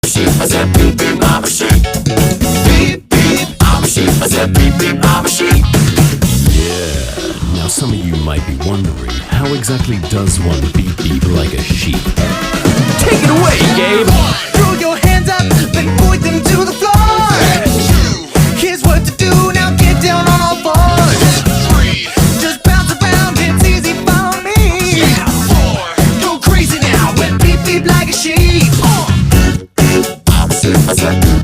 sheep. I said beep beep, I'm a sheep. Beep beep, I'm a sheep. I said beep beep, I'm a sheep. Yeah. Now some of you might be wondering, how exactly does one beep beep like a sheep? Take it away, Gabe! Throw your hands up, then point them to the floor. Here's what to do, now get down on all fours. Just bounce around, it's easy for me. Go crazy now, and beep beep like a sheep. I'm a sheep. I said